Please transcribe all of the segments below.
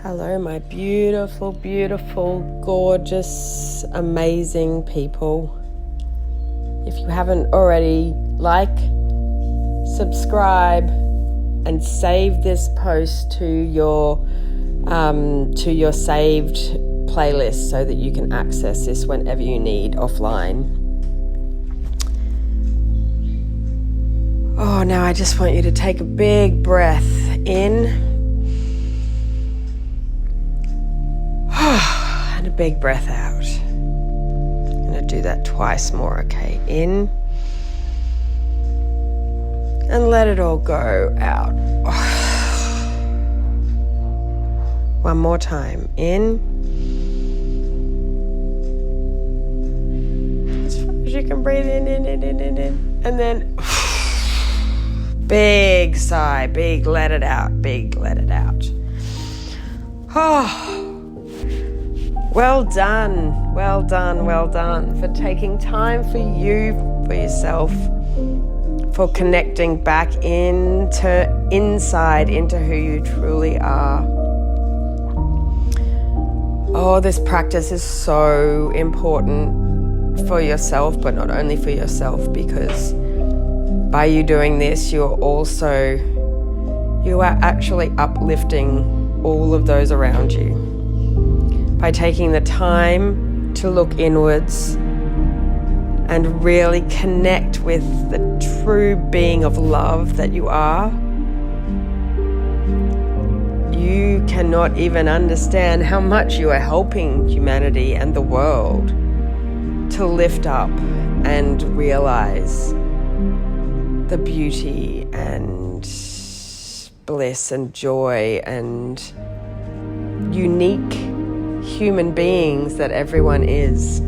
Hello, my beautiful, beautiful, gorgeous, amazing people. If you haven't already, like, subscribe, and save this post to your saved playlist so that you can access this whenever you need offline. Oh, now I just want you to take a big breath in. And a big breath out. I'm going to do that twice more, okay? In. And let it all go out. One more time. In. As far as you can breathe in. And then big sigh, big let it out, big let it out. Oh. Well done for taking time for you, for yourself, for connecting back inside into who you truly are. Oh, this practice is so important for yourself, but not only for yourself, because by you doing this, you are actually uplifting all of those around you. By taking the time to look inwards and really connect with the true being of love that you are, you cannot even understand how much you are helping humanity and the world to lift up and realize the beauty and bliss and joy and unique human beings that everyone is.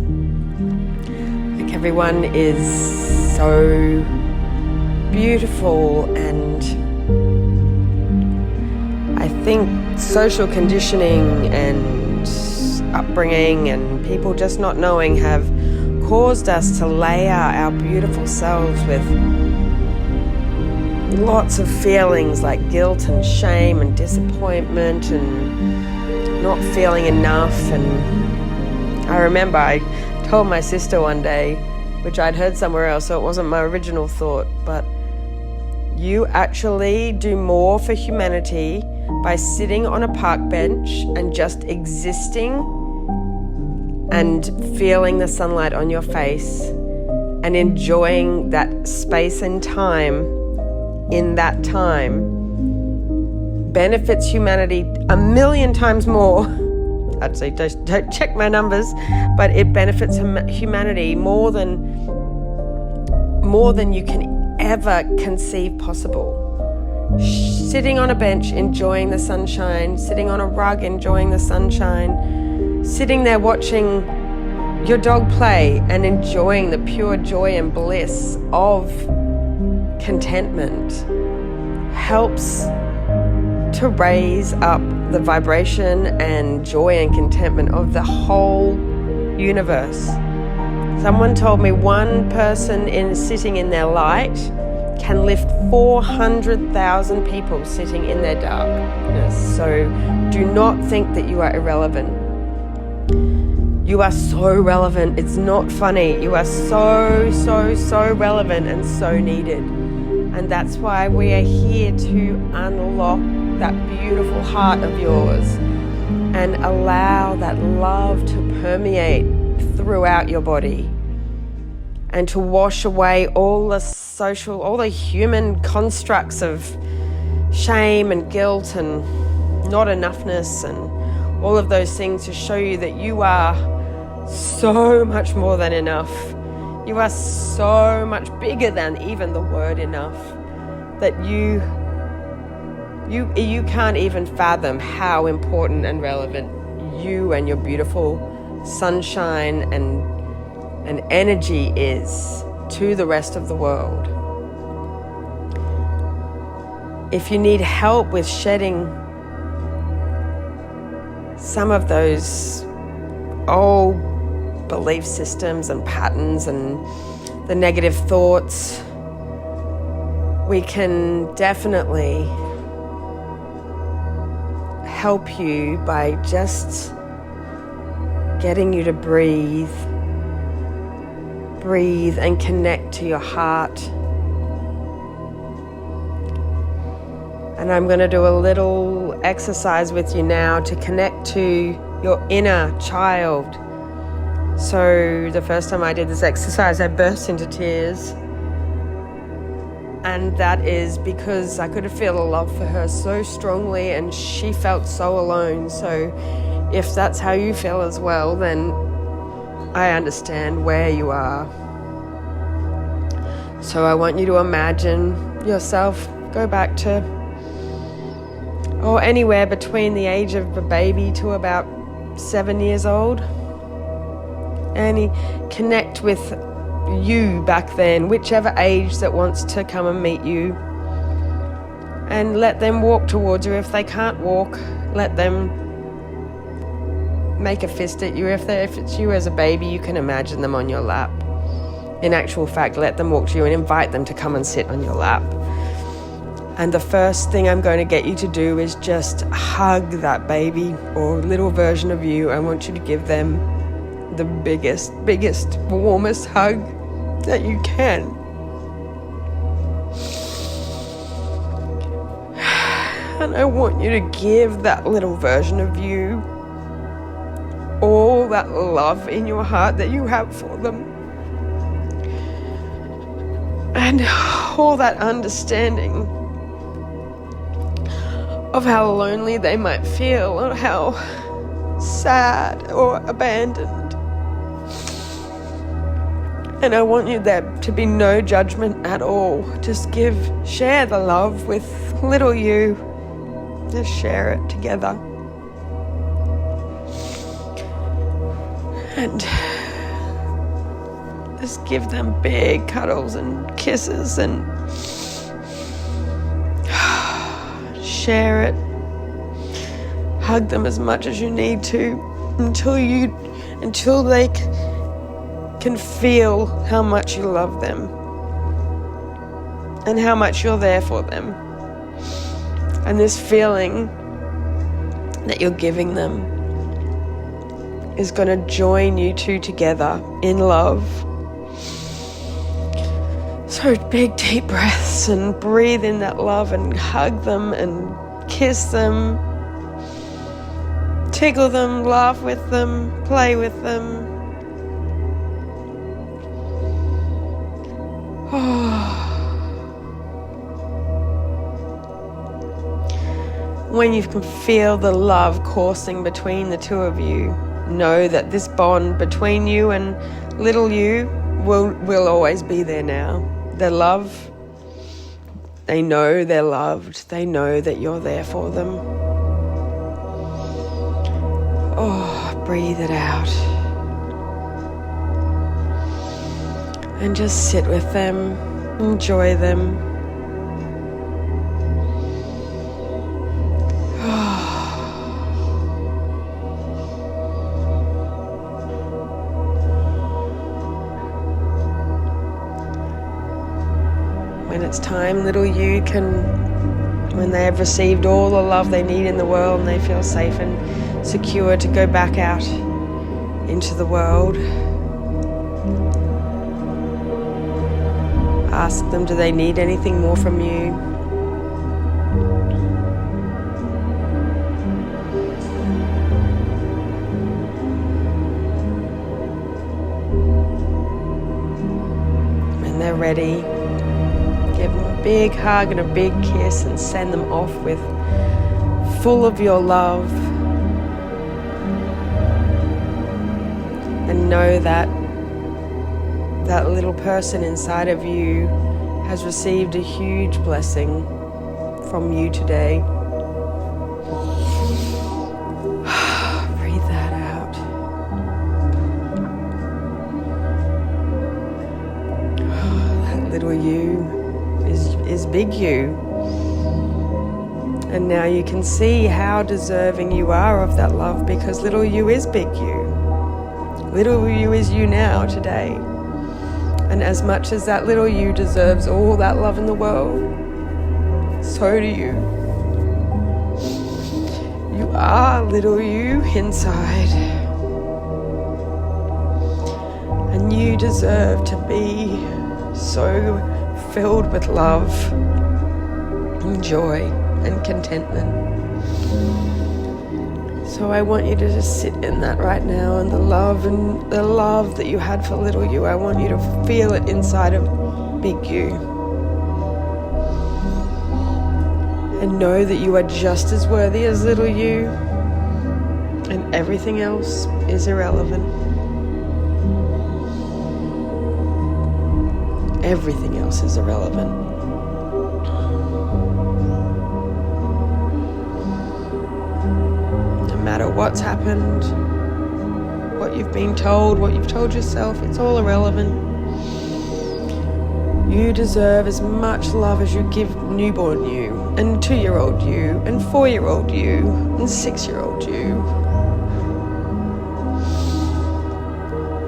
Like, everyone is so beautiful, and I think social conditioning and upbringing and people just not knowing have caused us to layer our beautiful selves with lots of feelings like guilt and shame and disappointment and not feeling enough. And I remember I told my sister one day, which I'd heard somewhere else, so it wasn't my original thought, but you actually do more for humanity by sitting on a park bench and just existing and feeling the sunlight on your face and enjoying that space and time in that time benefits humanity 1,000,000 times more. I'd say don't check my numbers, but it benefits humanity more than you can ever conceive possible. Sitting on a bench enjoying the sunshine, sitting on a rug enjoying the sunshine, sitting there watching your dog play and enjoying the pure joy and bliss of contentment helps to raise up the vibration and joy and contentment of the whole universe. Someone told me one person sitting in their light can lift 400,000 people sitting in their darkness. So do not think that you are irrelevant. You are so relevant. It's not funny. You are so relevant and so needed. And that's why we are here to unlock that beautiful heart of yours and allow that love to permeate throughout your body and to wash away all the human constructs of shame and guilt and not enoughness and all of those things, to show you that you are so much more than enough. You are so much bigger than even the word enough, that you can't even fathom how important and relevant you and your beautiful sunshine and energy is to the rest of the world. If you need help with shedding some of those old belief systems and patterns and the negative thoughts, we can definitely help you by just getting you to breathe and connect to your heart. And I'm going to do a little exercise with you now to connect to your inner child. So the first time I did this exercise, I burst into tears. And that is because I could feel the love for her so strongly, and she felt so alone. So if that's how you feel as well, then I understand where you are. So I want you to imagine yourself, go back to, or anywhere between the age of a baby to about 7 years old. And connect with you back then, whichever age that wants to come and meet you. And let them walk towards you. If they can't walk, let them make a fist at you. If it's you as a baby, you can imagine them on your lap. In actual fact, let them walk to you and invite them to come and sit on your lap. And the first thing I'm going to get you to do is just hug that baby or little version of you. I want you to give them the biggest, warmest hug that you can. And I want you to give that little version of you all that love in your heart that you have for them. And all that understanding of how lonely they might feel or how sad or abandoned. And I want you there to be no judgment at all. Just share the love with little you. Just share it together. And just give them big cuddles and kisses and share it. Hug them as much as you need to until they can feel how much you love them and how much you're there for them. And this feeling that you're giving them is going to join you two together in love. So big deep breaths and breathe in that love and hug them and kiss them, tickle them, laugh with them, play with them. When you can feel the love coursing between the two of you, know that this bond between you and little you will always be there now. Their love, they know they're loved. They know that you're there for them. Oh, breathe it out. And just sit with them, enjoy them. When it's time, little you when they have received all the love they need in the world and they feel safe and secure to go back out into the world, ask them, do they need anything more from you? When they're ready, give them a big hug and a big kiss and send them off with full of your love. And know that that little person inside of you has received a huge blessing from you today. Breathe that out. That little you is big you. And now you can see how deserving you are of that love, because little you is big you. Little you is you now, today. And as much as that little you deserves all that love in the world, so do you. You are little you inside. And you deserve to be so filled with love and joy and contentment. So I want you to just sit in that right now, and the love that you had for little you, I want you to feel it inside of big you. And know that you are just as worthy as little you, and everything else is irrelevant. Everything else is irrelevant. No matter what's happened, what you've been told, what you've told yourself, it's all irrelevant. You deserve as much love as you give newborn you, and 2-year-old you, and 4-year-old you, and 6-year-old you.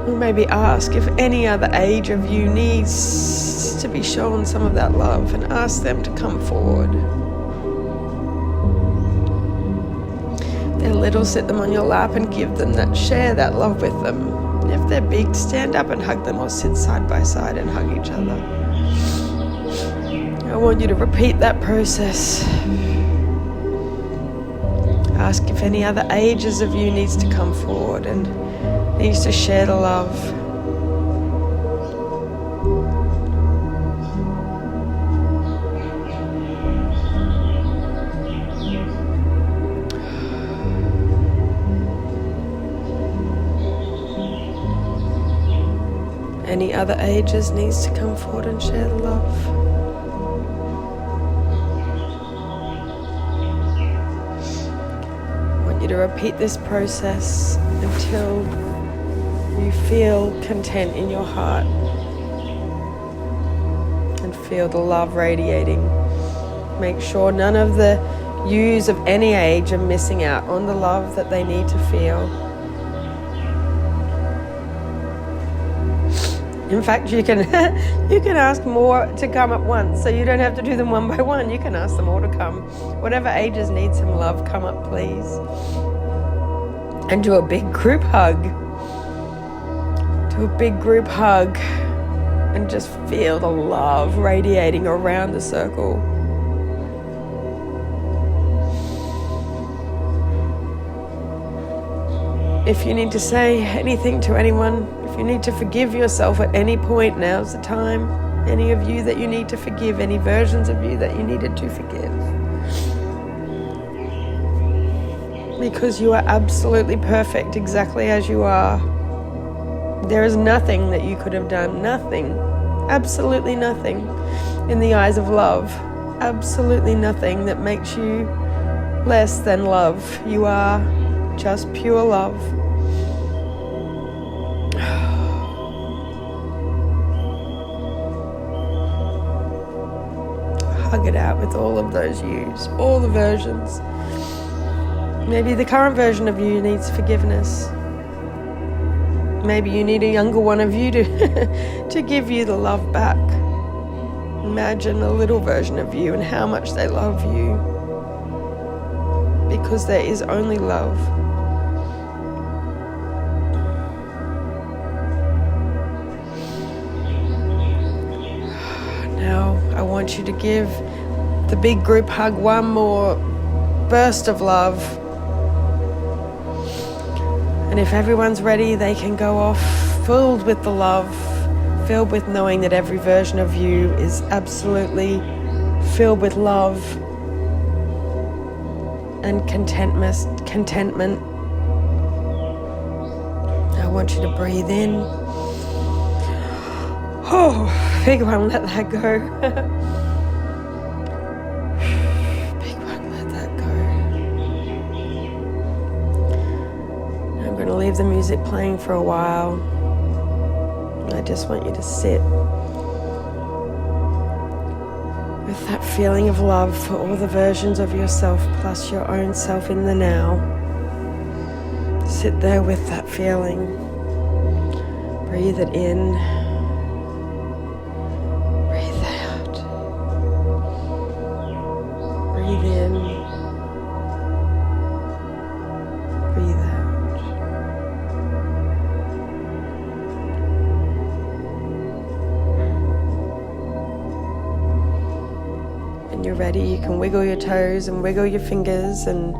Or maybe ask if any other age of you needs to be shown some of that love, and ask them to come forward. If they're little, sit them on your lap and give them that, share that love with them. If they're big, stand up and hug them, or sit side by side and hug each other. I want you to repeat that process. Ask if any other ages of you needs to come forward and needs to share the love. Any other ages needs to come forward and share the love. I want you to repeat this process until you feel content in your heart and feel the love radiating. Make sure none of the yous of any age are missing out on the love that they need to feel. In fact, you can ask more to come at once, so you don't have to do them one by one. You can ask them all to come. Whatever ages need some love, come up, please. And do a big group hug. Do a big group hug and just feel the love radiating around the circle. If you need to say anything to anyone, if you need to forgive yourself at any point, now's the time. Any of you that you need to forgive, any versions of you that you needed to forgive. Because you are absolutely perfect exactly as you are. There is nothing that you could have done, nothing, absolutely nothing in the eyes of love. Absolutely nothing that makes you less than love. You are just pure love. Hug it out with all of those yous, all the versions. Maybe the current version of you needs forgiveness. Maybe you need a younger one of you to give you the love back. Imagine a little version of you and how much they love you. Because there is only love. Now I want you to give the big group hug one more burst of love. And if everyone's ready, they can go off filled with the love, filled with knowing that every version of you is absolutely filled with love and contentment. I want you to breathe in. Oh, big one, let that go. Big one, let that go. I'm going to leave the music playing for a while. I just want you to sit with that feeling of love for all the versions of yourself plus your own self in the now. Sit there with that feeling. Breathe it in. Breathe out. Breathe in. ready, you can wiggle your toes and wiggle your fingers and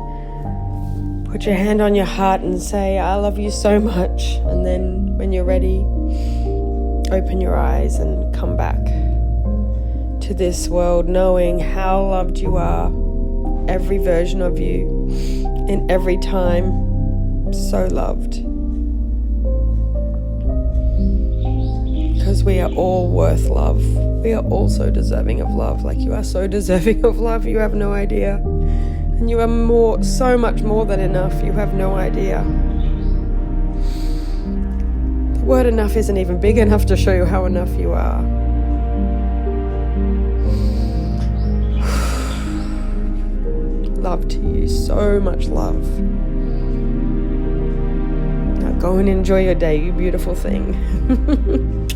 put your hand on your heart and say, I love you so much. And then when you're ready, open your eyes and come back to this world knowing how loved you are, every version of you, in every time, so loved. Because we are all worth love. We are all so deserving of love. Like, you are so deserving of love, you have no idea. And you are so much more than enough, you have no idea. The word enough isn't even big enough to show you how enough you are. Love to you, so much love. Now go and enjoy your day, you beautiful thing.